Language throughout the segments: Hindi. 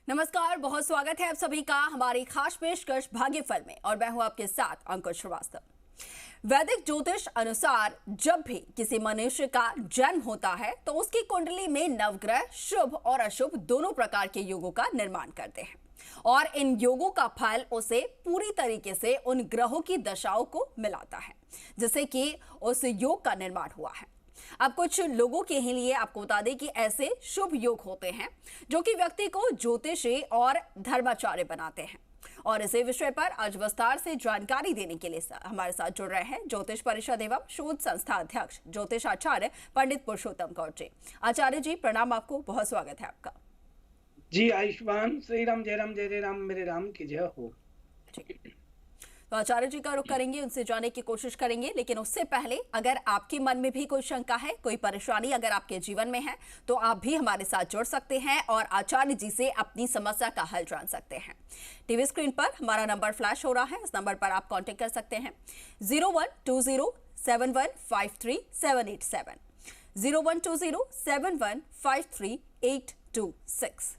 नमस्कार, बहुत स्वागत है आप सभी का हमारी खास पेशकश भाग्यफल में और मैं हूं आपके साथ अंकुर श्रीवास्तव। वैदिक ज्योतिष अनुसार जब भी किसी मनुष्य का जन्म होता है तो उसकी कुंडली में नवग्रह शुभ और अशुभ दोनों प्रकार के योगों का निर्माण करते हैं और इन योगों का फल उसे पूरी तरीके से उन ग्रहों की दशाओं को मिलाता है जिससे कि उस योग का निर्माण हुआ है। अब कुछ लोगों के ही लिए आपको बता दें कि ऐसे शुभ योग होते हैं जो कि व्यक्ति को ज्योतिषी और धर्माचार्य बनाते हैं और इसी विषय पर आज विस्तार से जानकारी देने के लिए हमारे साथ जुड़ रहे हैं ज्योतिष परिषद एवं शोध संस्था अध्यक्ष ज्योतिष आचार्य पंडित पुरुषोत्तम गौर जी। आचार्य जी प्रणाम, आपको बहुत स्वागत है आपका। जी आयुष्मान श्री राम जय राम मेरे राम की जय हो। तो आचार्य जी का रुख करेंगे, उनसे जानने की कोशिश करेंगे, लेकिन उससे पहले अगर आपके मन में भी कोई शंका है, कोई परेशानी अगर आपके जीवन में है तो आप भी हमारे साथ जुड़ सकते हैं और आचार्य जी से अपनी समस्या का हल जान सकते हैं। टीवी स्क्रीन पर हमारा नंबर फ्लैश हो रहा है, इस नंबर पर आप कॉन्टेक्ट कर सकते हैं 0120715378 012071532826।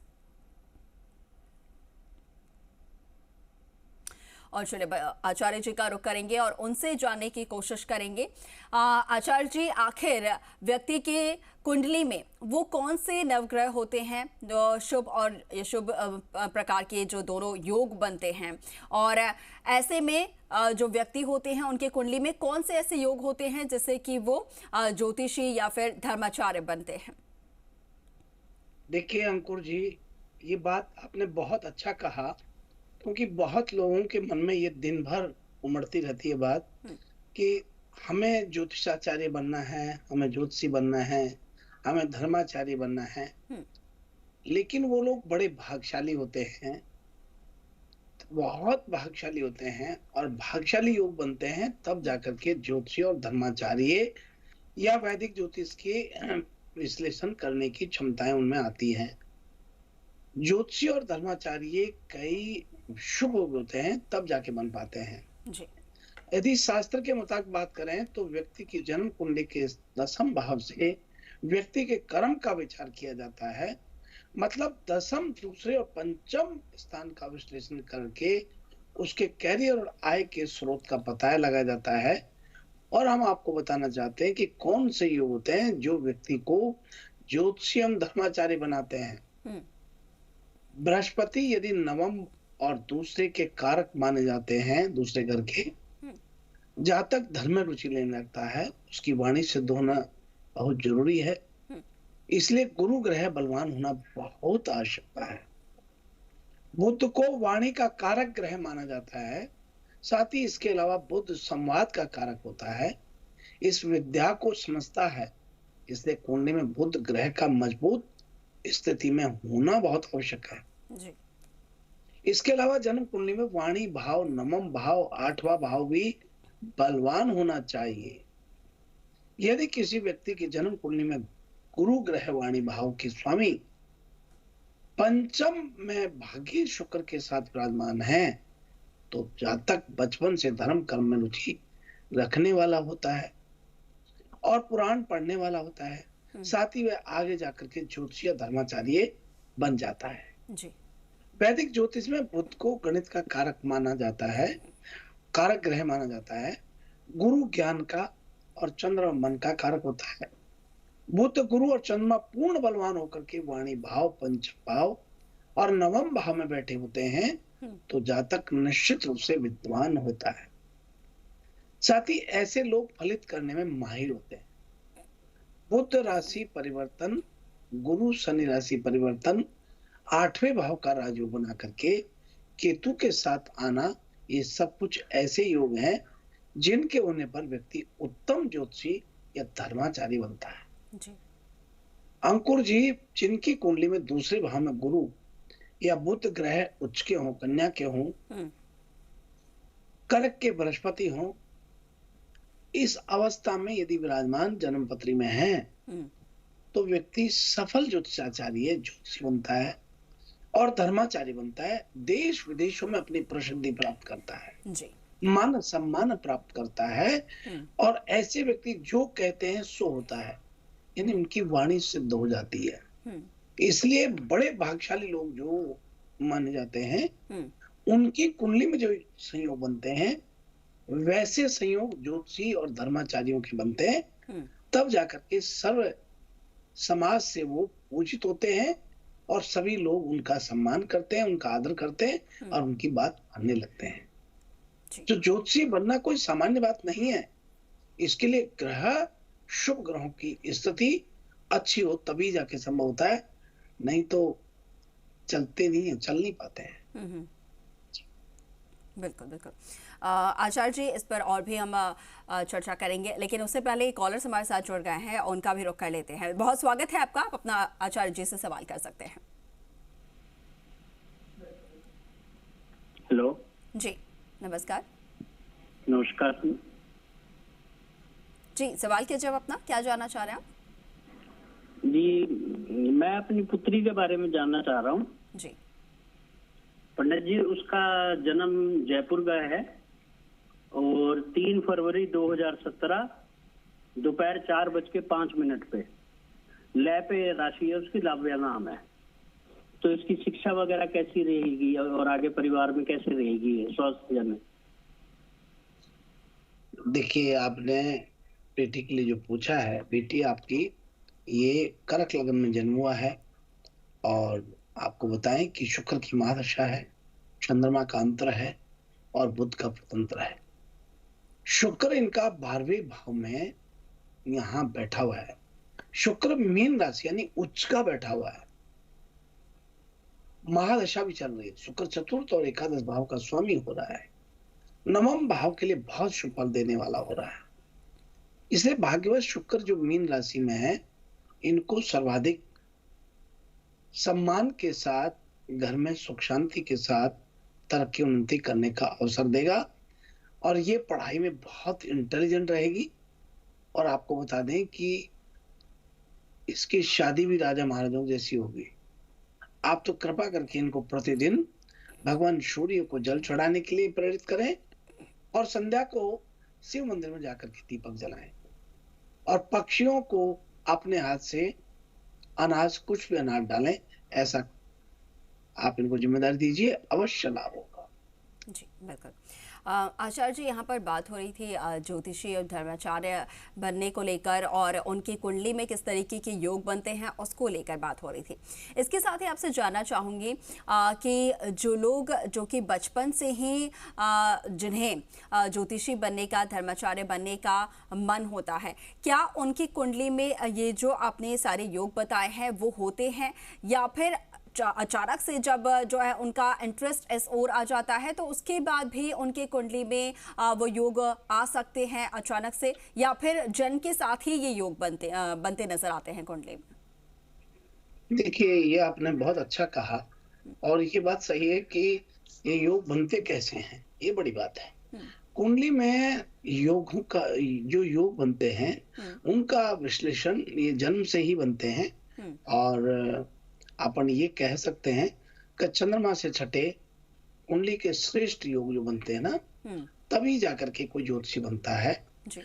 और चलिए आचार्य जी का रुख करेंगे और उनसे जानने की कोशिश करेंगे। आचार्य जी, आखिर व्यक्ति के कुंडली में वो कौन से नवग्रह होते हैं जो शुभ और अशुभ प्रकार के जो दोनों योग बनते हैं, और ऐसे में जो व्यक्ति होते हैं उनके कुंडली में कौन से ऐसे योग होते हैं जिससे कि वो ज्योतिषी या फिर धर्माचार्य बनते हैं? देखिए अंकुर जी, ये बात आपने बहुत अच्छा कहा, क्योंकि बहुत लोगों के मन में ये दिन भर उमड़ती रहती है बात कि हमें ज्योतिषाचार्य बनना है, हमें ज्योतिषी बनना है, हमें धर्माचार्य बनना है। लेकिन वो लोग बड़े भाग्यशाली होते हैं, बहुत भाग्यशाली होते हैं और भाग्यशाली योग बनते हैं तब जाकर के ज्योतिषी और धर्माचार्य या वैदिक ज्योतिष के विश्लेषण करने की क्षमताएं उनमें आती हैं। ज्योतिषी और धर्माचार्य कई शुभ होते हैं तब जाके बन पाते हैं जी। यदि शास्त्र के मुताबिक बात करें तो व्यक्ति की जन्म कुंडली के 10वें भाव से व्यक्ति के कर्म का विचार किया जाता है। मतलब 10वें, दूसरे और पंचम स्थान का विश्लेषण करके उसके कैरियर और आय के स्रोत का पता लगाया जाता है। और हम आपको बताना चाहते हैं कि कौन से योग होते हैं जो व्यक्ति को ज्योतिषी एवं धर्माचार्य बनाते हैं। बृहस्पति यदि नवम और दूसरे के कारक माने जाते हैं, दूसरे घर के, जहां तक धर्म में रुचि लेने लगता है उसकी वाणी सिद्ध होना बहुत जरूरी है। इसलिए गुरु ग्रह बलवान होना बहुत आवश्यकता है। बुध को वाणी का कारक ग्रह माना जाता है, साथ ही इसके अलावा बुध संवाद का कारक होता है, इस विद्या को समझता है। इसलिए कुंडली में बुध ग्रह का मजबूत स्थिति में होना बहुत आवश्यक है जी। इसके अलावा जन्म कुंडली में वाणी भाव, नवम भाव, 8वां भाव भी बलवान होना चाहिए। यदि किसी व्यक्ति की जन्म कुंडली में गुरु ग्रह वाणी भाव के स्वामी पंचम में भाग्य शुक्र के साथ विराजमान है तो जातक बचपन से धर्म कर्म में रुचि रखने वाला होता है और पुराण पढ़ने वाला होता है। साथ ही वह आगे जाकर के ज्योतिषी धर्माचार्य बन जाता है जी। वैदिक ज्योतिष में बुध को गणित का कारक माना जाता है, कारक ग्रह माना जाता है। गुरु ज्ञान का और चंद्र मन का कारक होता है। बुध, गुरु और चंद्रमा पूर्ण बलवान होकर के वाणी भाव, पंच भाव और नवम भाव में बैठे होते हैं तो जातक निश्चित रूप से विद्वान होता है। साथ ही ऐसे लोग फलित करने में माहिर होते हैं। बुध राशि परिवर्तन, गुरु शनि राशि परिवर्तन, 8वें भाव का राजयोग बना करके केतु के साथ आना, ये सब कुछ ऐसे योग हैं जिनके होने पर व्यक्ति उत्तम ज्योतिषी या धर्माचार्य बनता है जी। अंकुर जी, जिनकी कुंडली में दूसरे भाव में गुरु या बुध ग्रह उच्च के हों, कन्या के हों, कर्क के बृहस्पति हों, इस अवस्था में यदि विराजमान जन्म पत्री में है तो व्यक्ति सफल ज्योतिषाचार्य ज्योतिषी बनता है और धर्माचार्य बनता है। देश विदेशों में अपनी प्रसिद्धि प्राप्त करता है जी। मान सम्मान प्राप्त करता है और ऐसे व्यक्ति जो कहते हैं सो होता है, यानी उनकी वाणी सिद्ध हो जाती है। इसलिए बड़े भाग्यशाली लोग जो माने जाते हैं, हम्म। उनकी कुंडली में जो संयोग बनते हैं वैसे संयोग ज्योतिषी और धर्माचार्यों के बनते हैं। हम्म। तब जाकर के सर्व समाज से वो पूजित होते हैं और सभी लोग उनका सम्मान करते हैं, उनका आदर करते हैं और उनकी बात मानने लगते हैं। जी। तो ज्योतिषी बनना कोई सामान्य बात नहीं है। इसके लिए ग्रह, शुभ ग्रहों की स्थिति अच्छी हो तभी जाके संभव होता है, नहीं तो चलते नहीं है, चल नहीं पाते हैं। हम्म। बिल्कुल बिल्कुल। आचार्य जी, इस पर और भी हम चर्चा करेंगे, लेकिन उससे पहले कॉलर्स हमारे साथ जुड़ गए हैं, उनका भी रुख कर लेते हैं। बहुत स्वागत है आपका, आप अपना आचार्य जी से सवाल कर सकते हैं। हेलो जी नमस्कार। नमस्कार जी सवाल कीजिए अपना, क्या जानना चाह रहे हैं आप? जी, मैं अपनी पुत्री के बारे में जानना चाह रहा हूँ। जी। पंडित जी, उसका जन्म जयपुर का है और 3 फरवरी 2017 दोपहर 4:05 पे लय पे राशि है उसकी, लाव्या नाम है। तो इसकी शिक्षा वगैरह कैसी रहेगी और आगे परिवार में कैसे रहेगी, स्वास्थ्य जन? देखिए, आपने बेटी के लिए जो पूछा है, बेटी आपकी ये कर्क लग्न में जन्म हुआ है और आपको बताएं कि शुक्र की महादशा है, चंद्रमा का अंतर है और बुध का प्रतंत्र है। शुक्र इनका 12वें भाव में यहाँ बैठा हुआ है। शुक्र मीन राशि यानी उच्च का बैठा हुआ है, महादशा भी चल रही है। शुक्र चतुर्थ और एकादश भाव का स्वामी हो रहा है, नवम भाव के लिए बहुत शुभ फल देने वाला हो रहा है। इसलिए भाग्यवश शुक्र जो मीन राशि में है, इनको सर्वाधिक सम्मान के साथ, घर में सुख शांति के साथ तरक्की उन्नति करने का अवसर देगा और ये पढ़ाई में बहुत इंटेलिजेंट रहेगी। और आपको बता दें कि इसकी शादी भी राजा महाराजाओं जैसी होगी। आप तो कृपा करके इनको प्रतिदिन भगवान सूर्य को जल चढ़ाने के लिए प्रेरित करें और संध्या को शिव मंदिर में जाकर के दीपक जलाएं और पक्षियों को अपने हाथ से अनाज, कुछ भी अनाज डालें, ऐसा आप इनको जिम्मेदारी दीजिए, अवश्य लाभ होगा। जी बिल्कुल। आचार्य जी, यहाँ पर बात हो रही थी ज्योतिषी और धर्माचार्य बनने को लेकर और उनकी कुंडली में किस तरीके के योग बनते हैं उसको लेकर बात हो रही थी। इसके साथ ही आपसे जानना चाहूँगी कि जो लोग जो कि बचपन से ही जिन्हें ज्योतिषी बनने का, धर्माचार्य बनने का मन होता है, क्या उनकी कुंडली में ये जो आपने सारे योग बताए हैं वो होते हैं, या फिर अचानक से जब जो है उनका इंटरेस्ट इस ओर आ जाता है तो उसके बाद भी उनके कुंडली में वो योग आ सकते हैं अचानक से, या फिर जन्म के साथ ही ये योग बनते नजर आते हैं कुंडली में? देखिए, ये आपने बहुत अच्छा कहा और ये बात सही है कि ये योग बनते कैसे हैं, ये बड़ी बात है। कुंडली में योगों का, जो योग बनते हैं उनका विश्लेषण ये जन्म से ही बनते हैं और अपन ये कह सकते हैं कि चंद्रमा से छठे कुंडली के श्रेष्ठ योग जो बनते हैं ना, तभी जाकर के कोई ज्योतिषी बनता है। जी।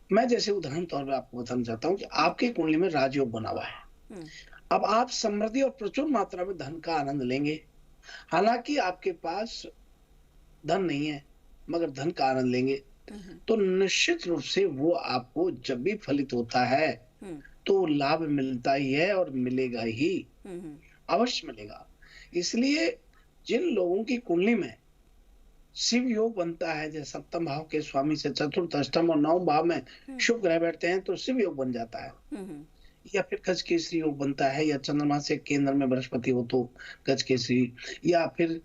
मैं जैसे उदाहरण तौर पे आपको बताना चाहता हूँ कि आपके कुंडली में राजयोग बना हुआ है। अब आप समृद्धि और प्रचुर मात्रा में धन का आनंद लेंगे। हालांकि आपके पास धन नहीं है मगर धन का आनंद लेंगे, तो निश्चित रूप से वो आपको जब भी फलित होता है तो लाभ मिलता ही है और मिलेगा ही, अवश्य मिलेगा। इसलिए जिन लोगों की कुंडली में शिव योग बनता है, जैसे सप्तम भाव के स्वामी से चतुर्थ, अष्टम और नवम भाव में शुभ ग्रह बैठते हैं तो शिव योग बन जाता है। या फिर गजकेसरी योग बनता है, या चंद्रमा से केंद्र में बृहस्पति हो तो गजकेसरी, या फिर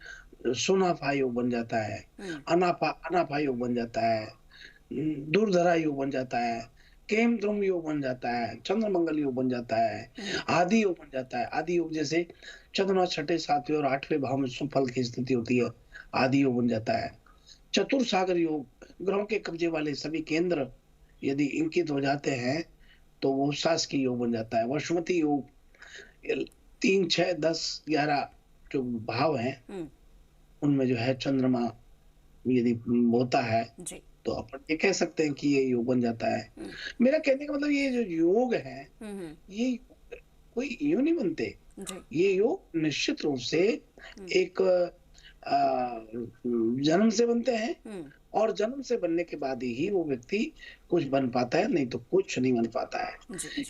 सुनाफा योग बन जाता है, अनाफा योग बन जाता है, दूरधरा योग बन जाता है, केम ध्रुम योग बन जाता है, चंद्रमंगल योग बन जाता है, आदि योग बन जाता है। आदि योग जैसे चंद्रमा छठे, सातवें और आठवें भाव में सुफल की स्थिति होती है, आदि योग बन जाता है। चतुर्सागर योग, ग्रहों के कब्जे वाले सभी केंद्र यदि इंकित हो जाते हैं तो वो शासकीय योग बन जाता है। वशुमती योग 3, 6, 10, 11 जो भाव हैं उनमें जो है चंद्रमा यदि होता है जी। तो अपन ये कह सकते हैं कि ये योग बन जाता है। मेरा कहने का मतलब ये जो योग है, ये कोई योग नहीं बनते। ये योग निश्चित रूप से एक जन्म से बनते हैं, और जन्म से बनने के बाद ही वो व्यक्ति कुछ बन पाता है, नहीं तो कुछ नहीं बन पाता है।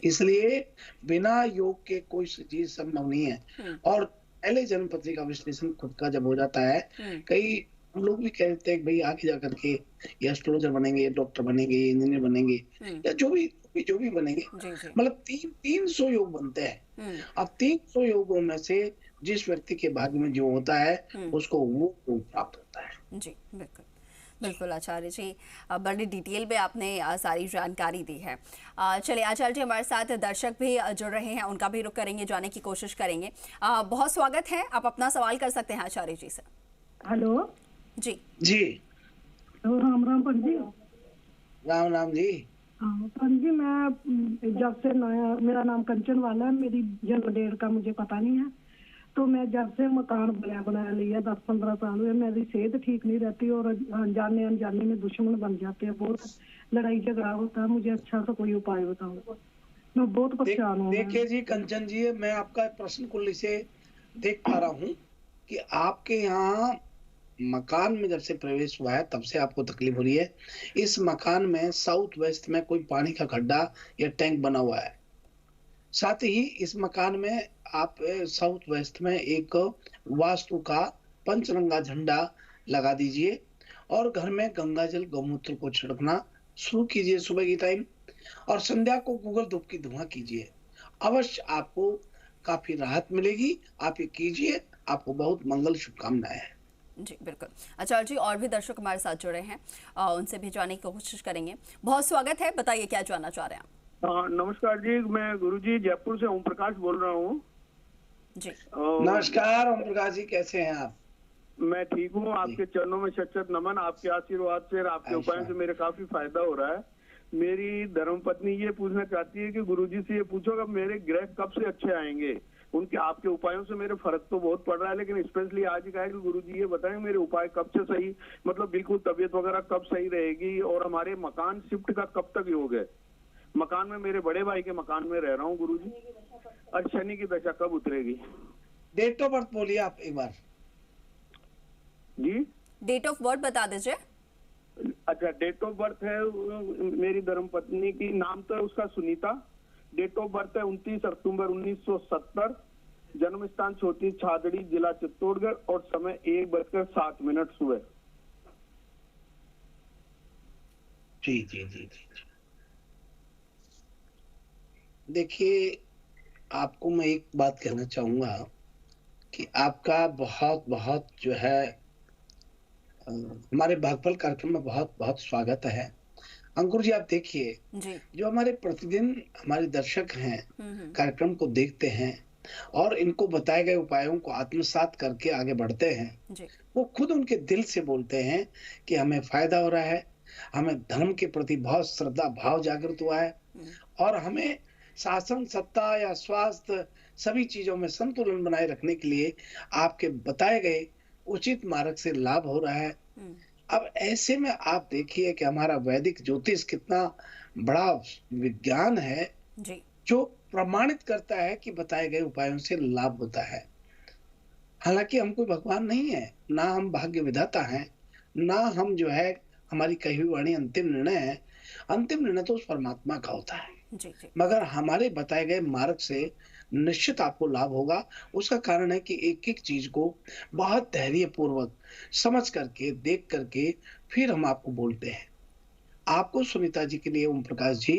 इसलिए बिना योग के कोई चीज संभव नहीं है। और पहले जन्म पत्री का विश्लेषण खुद का जब हो जाता है, कई हम लोग भी कहते हैं भाई आगे जाकर के ये एस्ट्रोलॉजर बनेंगे, डॉक्टर बनेंगे, इंजीनियर बनेंगे, या जो भी बनेंगे, मतलब 300 योग बनते हैं। अब 300 योगों में से जिस व्यक्ति के भाग्य में जो होता है उसको वो प्राप्त होता है। जी बिल्कुल बिल्कुल आचार्य जी, बड़ी डिटेल में आपने सारी जानकारी दी है। चलिए आचार्य जी, हमारे साथ दर्शक भी जुड़ रहे हैं, उनका भी रुख करेंगे, जाने की कोशिश करेंगे। बहुत स्वागत है, आप अपना सवाल कर सकते हैं आचार्य जी से। हेलो जी तो राम राम पंडित जी। राम राम जी। पंडित जी, मैं जब से नया, मेरा नाम कंचन वाला है, मेरी जन्म डेट का मुझे पता नहीं है, तो मैं जब से मकान बनाया लिया 10-15 साल हुए, मेरी सेहत ठीक नहीं रहती और अनजाने में दुश्मन बन जाते हैं, बहुत लड़ाई झगड़ा होता है। मुझे अच्छा सा कोई उपाय बताओ, मैं बहुत परेशान हूँ। देखिए जी कंचन जी, मैं आपका प्रश्न कुल्ली से देख पा रहा हूँ कि आपके यहाँ मकान में जब से प्रवेश हुआ है तब से आपको तकलीफ हो रही है। इस मकान में साउथ वेस्ट में कोई पानी का गड्ढा या टैंक बना हुआ है। साथ ही इस मकान में आप साउथ वेस्ट में एक वास्तु का पंचरंगा झंडा लगा दीजिए, और घर में गंगा जल गौमूत्र को छिड़कना शुरू कीजिए सुबह की टाइम, और संध्या को गूगल धूप की धुआं कीजिए। अवश्य आपको काफी राहत मिलेगी। आप ये कीजिए, आपको बहुत मंगल शुभकामनाएं हैं। जी बिल्कुल आचार्य जी, और भी दर्शक हमारे साथ जुड़े हैं, उनसे भी जानने की कोशिश करेंगे। बहुत स्वागत है, बताइए क्या जानना चाह रहे हैं आप। नमस्कार जी, मैं गुरुजी जयपुर से ओम प्रकाश बोल रहा हूँ। जी नमस्कार ओम प्रकाश जी, कैसे हैं आप? मैं ठीक हूँ, आपके चरणों में शत नमन। आपके आशीर्वाद से, आपके उपायों से मेरे काफी फायदा हो रहा है। मेरी धर्मपत्नी ये पूछना चाहती है कि गुरुजी से ये पूछो कि मेरे ग्रह कब से अच्छे आएंगे। उनके आपके उपायों से मेरे फर्क तो बहुत पड़ रहा है, लेकिन स्पेशली आज कहा है कि गुरुजी ये बताएं मेरे उपाय कब से सही, मतलब बिल्कुल तबीयत वगैरह कब सही रहेगी, और हमारे मकान शिफ्ट का कब तक योग है। मकान में मेरे बड़े भाई के मकान में रह रहा हूँ गुरुजी, और शनि की दशा कब उतरेगी। डेट ऑफ बर्थ बोलिए आप एक बार जी। डेट ऑफ बर्थ बता दीजिए। अच्छा, डेट ऑफ बर्थ है मेरी धर्मपत्नी की, नाम तो है उसका सुनीता। डेट ऑफ बर्थ है 29 अक्टूबर 1970। जन्म स्थान छोटी छादड़ी, जिला चित्तौड़गढ़, और समय 1:07 सुबह। जी जी जी जी। देखिए, आपको मैं एक बात कहना चाहूंगा कि आपका बहुत बहुत जो है हमारे भागफल कार्यक्रम में बहुत बहुत स्वागत है। अंकुर जी, आप देखिए, जो हमारे प्रतिदिन हमारे दर्शक हैं, कार्यक्रम को देखते हैं और इनको बताए गए उपायों को आत्मसात करके आगे बढ़ते हैं, वो खुद उनके दिल से बोलते हैं कि हमें फायदा हो रहा है, हमें धर्म के प्रति बहुत श्रद्धा भाव जागृत हुआ है, और हमें शासन, सत्ता या स्वास्थ्य सभी चीजों में संतुलन बनाए रखने के लिए आपके बताए गए उचित मार्ग से लाभ हो रहा है। अब ऐसे में आप देखिए कि हमारा वैदिक ज्योतिष कितना बड़ा विज्ञान है जो प्रमाणित करता है कि बताए गए उपायों से लाभ होता है। हालांकि हम कोई भगवान नहीं है, ना हम भाग्य विधाता हैं, ना हम जो है हमारी कही हुई वाणी अंतिम निर्णय है। अंतिम निर्णय तो उस परमात्मा का होता है। मगर हमारे बताए गए मार्ग से निश्चित आपको लाभ होगा। उसका कारण है कि एक एक चीज को बहुत धैर्य पूर्वक समझ करके, देख करके फिर हम आपको बोलते हैं। आपको सुनीता जी के लिए ओम प्रकाश जी,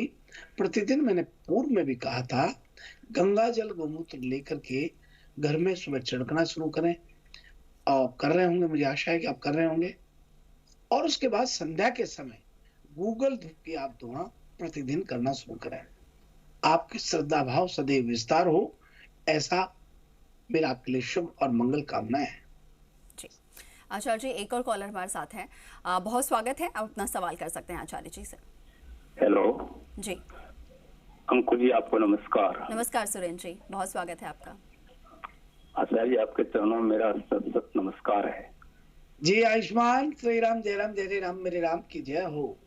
प्रतिदिन मैंने पूर्व में भी कहा था, गंगा जल गौमूत्र लेकर के घर में सुबह छिड़कना शुरू करें, और कर रहे होंगे, मुझे आशा है कि आप कर रहे होंगे। और उसके बाद संध्या के समय गूगल धूप की आप धुआं प्रतिदिन करना शुरू करें। आपकी श्रद्धा भाव सदैव विस्तार हो, ऐसा मेरा आपके लिए शुभ और मंगल कामनाएं है। जी आचार्य जी, एक और कॉलर हमारे साथ है। बहुत स्वागत है, आप अपना सवाल कर सकते हैं आचार्य जी से। हेलो जी अंकुर जी, आपको नमस्कार। नमस्कार सुरेंद्र जी, बहुत स्वागत है आपका। आचार्य जी, आपके चरणों में मेरा सत नमस्कार है। जी आयुष्मान श्री राम, जय राम, जय जय राम, मेरे राम की जय हो।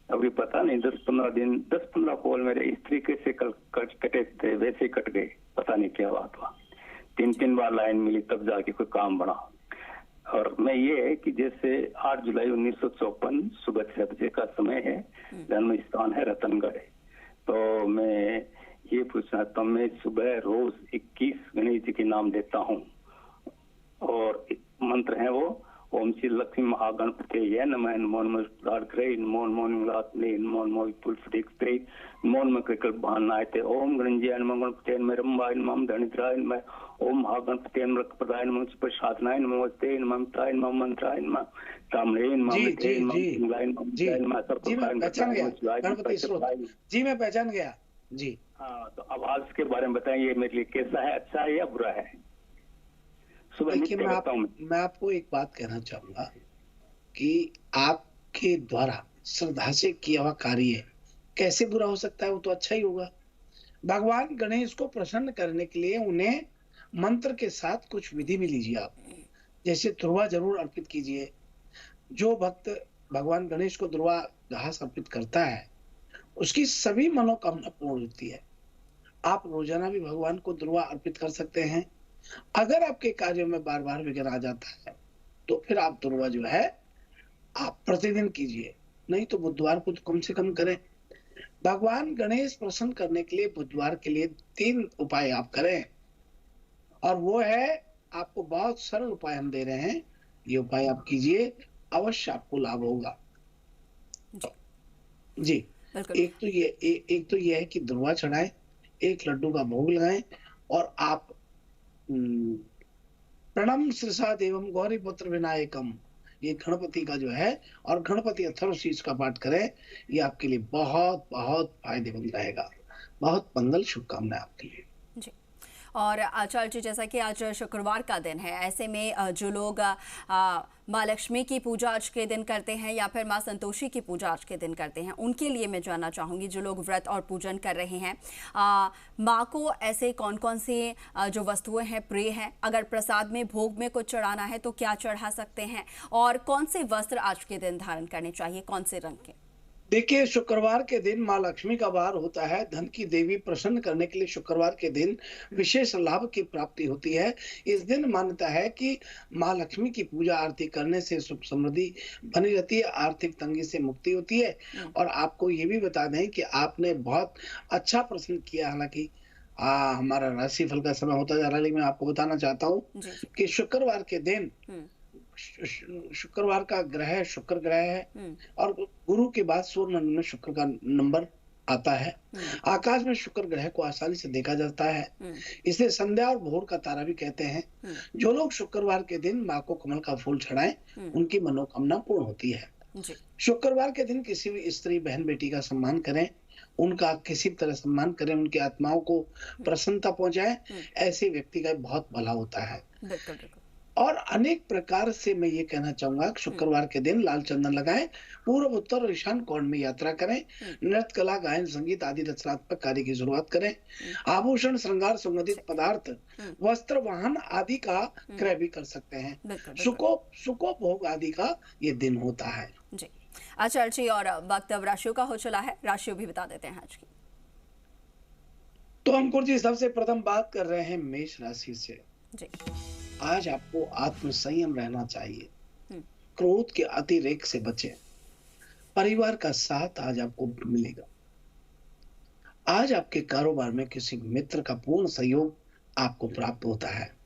अभी पता नहीं 10-15 दिन 10-15 कॉल मेरे इस तरीके से कटे थे, वैसे कट गए, पता नहीं क्या बात हुआ। 3 बार लाइन मिली तब जाके कोई काम बना। और मैं ये है कि जैसे 8 जुलाई 1954 सुबह 6 बजे का समय है, जन्म स्थान है रतनगढ़। तो मैं ये पूछना तो मैं सुबह रोज 21 गणेश जी के नाम देता हूँ और मंत्र है वो ओम श्री लक्ष्मी महागणपते ये नमः नमो नमः प्रार्थरे नमो नमो निलात्ने नमो नमो पुल्फटिक्ते नमो नमः कृकल बहानायते ओम गणेशजी नमः गणपते नमः रंबाय नमः धनित्राय नमः ओम महागणपते नमः रक्तप्रदाय नमः प्रसादनाय नमः वस्ते नमः ममताय नमः मंत्राय नमः ताम्रे नमः मित्रे नमः मंगलाय नमः सर्वप्रकाय। जी मैं पहचान गया जी। हाँ, तो आवाज के बारे में बताइए, मेरे लिए कैसा है, अच्छा है या बुरा है? देखिए मैं आपको एक बात कहना चाहूंगा कि आपके द्वारा श्रद्धा से किया हुआ कार्य कैसे बुरा हो सकता है, वो तो अच्छा ही होगा। भगवान गणेश को प्रसन्न करने के लिए उन्हें मंत्र के साथ कुछ विधि भी लीजिए आप, जैसे ध्रुवा जरूर अर्पित कीजिए। जो भक्त भगवान गणेश को ध्रुवा घास अर्पित करता है उसकी सभी मनोकामना पूर्ण होती है। आप रोजाना भी भगवान को ध्रुवा अर्पित कर सकते हैं। अगर आपके कार्यों में बार बार विघ्न आ जाता है तो फिर आप ध्रुवा जो है आप प्रतिदिन कीजिए, नहीं तो बुधवार को तो कम से कम करें। भगवान गणेश प्रसन्न करने के लिए बुधवार के लिए 3 उपाय आप करें, और वो है आपको बहुत सरल उपाय हम दे रहे हैं, ये उपाय आप कीजिए, अवश्य आपको लाभ होगा जी। एक तो ये है कि ध्रुवा चढ़ाएं, 1 लड्डू का भोग लगाएं और आप प्रणम श्रीसा देवम गौरी पुत्र विनायकम, ये गणपति का जो है, और गणपति अथर्वशीर्ष का पाठ करें, ये आपके लिए बहुत बहुत फायदेमंद रहेगा। बहुत मंगल शुभकामनाएं आपके लिए जी। और आचार्य जी, जैसा कि आज शुक्रवार का दिन है, ऐसे में जो लोग माँ लक्ष्मी की पूजा आज के दिन करते हैं या फिर माँ संतोषी की पूजा आज के दिन करते हैं, उनके लिए मैं जानना चाहूँगी, जो लोग व्रत और पूजन कर रहे हैं, माँ को ऐसे कौन कौन से जो वस्तुएं हैं प्रिय हैं, अगर प्रसाद में भोग में कुछ चढ़ाना है तो क्या चढ़ा सकते हैं, और कौन से वस्त्र आज के दिन धारण करने चाहिए, कौन से रंग के? देखिए, शुक्रवार के दिन माँ लक्ष्मी का वार होता है। धन की देवी प्रसन्न करने के लिए शुक्रवार के दिन विशेष लाभ की प्राप्ति होती है। इस दिन मान्यता है कि माँ लक्ष्मी की पूजा आरती करने से सुख समृद्धि बनी रहती है, आर्थिक तंगी से मुक्ति होती है। और आपको ये भी बता दें कि आपने बहुत अच्छा प्रश्न किया, हालांकि हमारा राशिफल का समय होता जा रहा है, लेकिन मैं आपको बताना चाहता हूँ कि शुक्रवार के दिन, शुक्रवार का ग्रह शुक्र ग्रह है और गुरु के बाद सूर्य मंडल में शुक्र का नंबर आता है। आकाश में शुक्र ग्रह को आसानी से देखा जाता है, इसे संध्या और भोर का तारा भी कहते हैं। जो लोग शुक्रवार के दिन माँ को कमल का फूल चढ़ाएं, उनकी मनोकामना पूर्ण होती है। शुक्रवार के दिन किसी भी स्त्री बहन बेटी का सम्मान करें, उनका किसी तरह सम्मान करें, उनकी आत्माओं को प्रसन्नता पहुंचाएं, ऐसे व्यक्ति का बहुत भला होता है। और अनेक प्रकार से मैं ये कहना चाहूंगा, शुक्रवार के दिन लाल चंदन लगाएं, पूर्व उत्तर और ईशान कोण में यात्रा करें, नृत्य कला गायन संगीत आदि रचनात्मक कार्य की शुरुआत करें, आभूषण श्रृंगार संबंधित पदार्थ वस्त्र वाहन आदि का क्रय भी कर सकते हैं। सुको भोग आदि का ये दिन होता है जी। आचार्य जी, और वक्त अब राशियों का हो चला है, राशियों भी बता देते हैं आज की। तो अंकुर जी, सबसे प्रथम बात कर रहे हैं मेष राशि से जी। आज आपको आत्म संयम रहना चाहिए, क्रोध के अतिरेक से बचें। परिवार का साथ आज आपको मिलेगा। आज आपके कारोबार में किसी मित्र का पूर्ण सहयोग आपको प्राप्त होता है।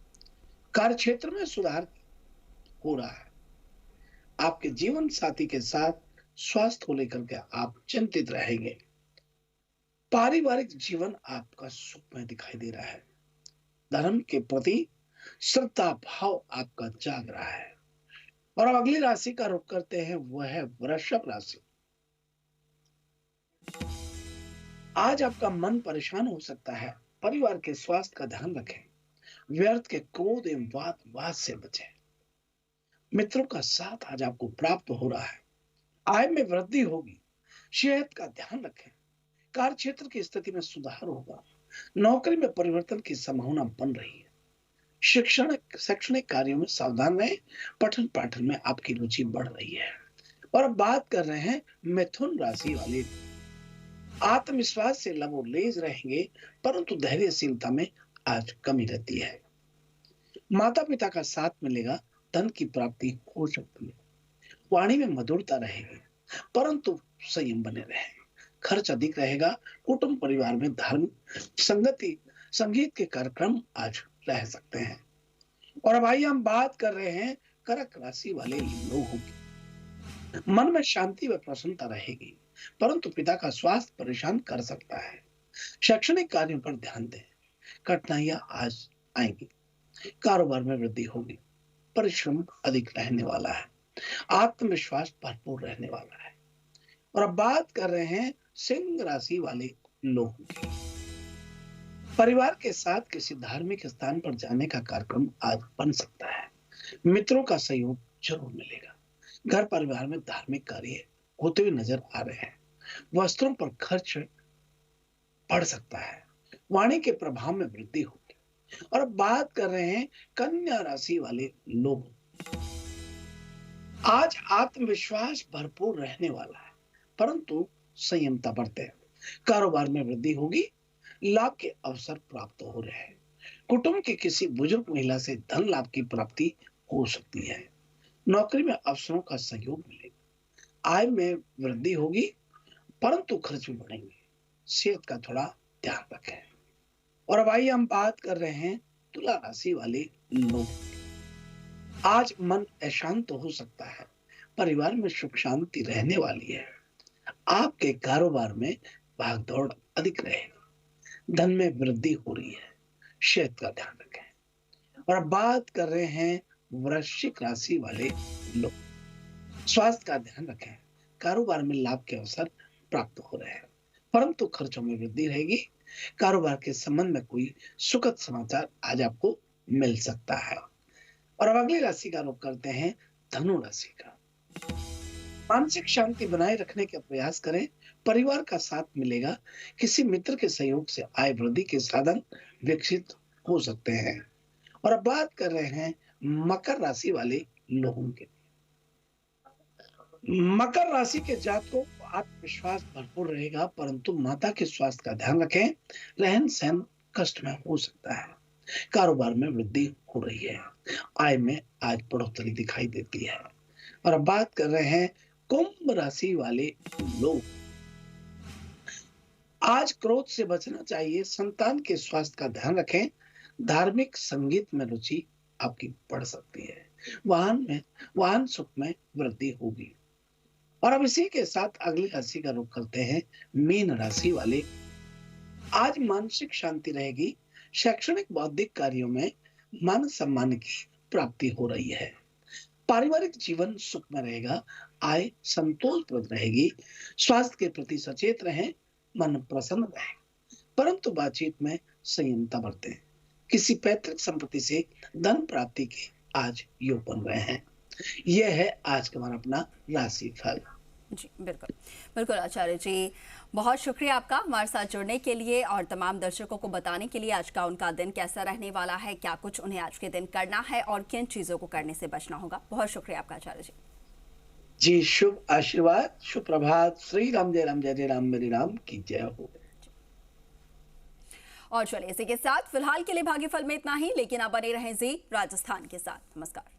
कार्य क्षेत्र में सुधार हो रहा है। आपके जीवन साथी के साथ स्वास्थ्य को लेकर के आप चिंतित रहेंगे। पारिवारिक जीवन आपका सुखमय दिखाई दे रहा है। धर्म के प्रति श्रद्धा भाव आपका जाग रहा है। और अब अगली राशि का रुख करते हैं, वह है वृषभ राशि। आज आपका मन परेशान हो सकता है। परिवार के स्वास्थ्य का ध्यान रखें। व्यर्थ के क्रोध एवं वाद से बचें। मित्रों का साथ आज आपको प्राप्त हो रहा है। आय में वृद्धि होगी। सेहत का ध्यान रखें। कार्य क्षेत्र की स्थिति में सुधार होगा। नौकरी में परिवर्तन की संभावना बन रही है। शैक्षणिक कार्यों में सावधान रहें। पठन पाठन में आपकी रुचि बढ़ रही है। और अब बात कर रहे हैं मिथुन राशि वाले। आत्मविश्वास से लबोलेज रहेंगे, परंतु धैर्यशीलता में आज कमी रहती है। माता पिता का साथ मिलेगा, धन की प्राप्ति हो सकती है। वाणी में मधुरता रहेगी, परंतु संयम बने रहे। खर्च अधिक रहेगा। कुटुंब परिवार में धार्मिक संगति संगीत के कार्यक्रम आज रह सकते हैं। और अब आइए हम बात कर रहे हैं कर्क राशि वाले लोगों की। मन में शांति व प्रसन्नता रहेगी, परंतु पिता का स्वास्थ्य परेशान कर सकता है। शैक्षणिक कार्यों पर ध्यान दें, कठिनाइयां आज आएंगी। कारोबार में वृद्धि होगी, परिश्रम अधिक रहने वाला है। आत्मविश्वास भरपूर रहने वाला है। और अब बात कर रहे हैं सिंह राशि वाले लोगों की। परिवार के साथ किसी धार्मिक स्थान पर जाने का कार्यक्रम आज बन सकता है। मित्रों का सहयोग जरूर मिलेगा। घर परिवार में धार्मिक कार्य होते हुए नजर आ रहे हैं। वस्त्रों पर खर्च बढ़ सकता है। वाणी के प्रभाव में वृद्धि होगी। और अब बात कर रहे हैं कन्या राशि वाले लोग। आज आत्मविश्वास भरपूर रहने वाला है, परंतु संयमता बरतें। कारोबार में वृद्धि होगी। लाभ के अवसर प्राप्त हो रहे हैं। कुटुंब की किसी बुजुर्ग महिला से धन लाभ की प्राप्ति हो सकती है। नौकरी में अवसरों का सहयोग मिलेगा। आय में वृद्धि होगी, परंतु खर्च भी बढ़ेंगे। सेहत का थोड़ा ध्यान रखें। और अब आइए हम बात कर रहे हैं तुला राशि वाले लोग। आज मन अशांत हो सकता है। परिवार में सुख शांति रहने वाली है। आपके कारोबार में भागदौड़ अधिक रहेगी। धन में वृद्धि हो रही है। सेहत का ध्यान रखें। और अब बात कर रहे हैं वृश्चिक राशि वाले लोग। स्वास्थ्य का ध्यान रखें। कारोबार में लाभ के अवसर प्राप्त हो रहे हैं, परंतु खर्चों में वृद्धि रहेगी। कारोबार के संबंध में कोई सुखद समाचार आज आपको मिल सकता है। और अब अगली राशि का रुख करते हैं धनु राशि का। मानसिक शांति बनाए रखने का प्रयास करें। परिवार का साथ मिलेगा। किसी मित्र के सहयोग से आय वृद्धि के साधन विकसित हो सकते हैं। और अब बात कर रहे हैं मकर राशि वाले लोगों के। मकर राशि के जातकों को आत्मविश्वास भरपूर रहेगा, परंतु माता के स्वास्थ्य का ध्यान रखें। रहन सहन कष्ट में हो सकता है। कारोबार में वृद्धि हो रही है। आय में आज बढ़ोतरी दिखाई देती है। और अब बात कर रहे हैं कुंभ राशि वाले लोग। आज क्रोध से बचना चाहिए। संतान के स्वास्थ्य का ध्यान रखें। धार्मिक संगीत में रुचि आपकी बढ़ सकती है। वाहन सुख में वृद्धि होगी। और अब इसी के साथ अगली राशि का रुख करते हैं मीन राशि वाले। आज मानसिक शांति रहेगी। शैक्षणिक बौद्धिक कार्यों में मान सम्मान की प्राप्ति हो रही है। पारिवारिक जीवन सुख में रहेगा। आय संतोषप्रद रहेगी। स्वास्थ्य के प्रति सचेत रहें। मन प्रसन्न रहे, परंतु बातचीत में संयमता बरतें। किसी पैतृक संपत्ति से धन प्राप्ति के आज योग बन रहे हैं। यह है आज का हमारा अपना राशि फल। जी बिल्कुल बिल्कुल आचार्य जी, बहुत शुक्रिया आपका हमारे साथ जुड़ने के लिए और तमाम दर्शकों को बताने के लिए आज का उनका दिन कैसा रहने वाला है, क्या कुछ उन्हें आज के दिन करना है और किन चीजों को करने से बचना होगा। बहुत शुक्रिया आपका आचार्य जी। जी शुभ आशीर्वाद, शुभ प्रभात। श्री राम जय राम, जय जय राम, मेरी राम की जय हो। और चलिए इसी के साथ फिलहाल के लिए भाग्यफल में इतना ही, लेकिन आप बने रहें जी राजस्थान के साथ। नमस्कार।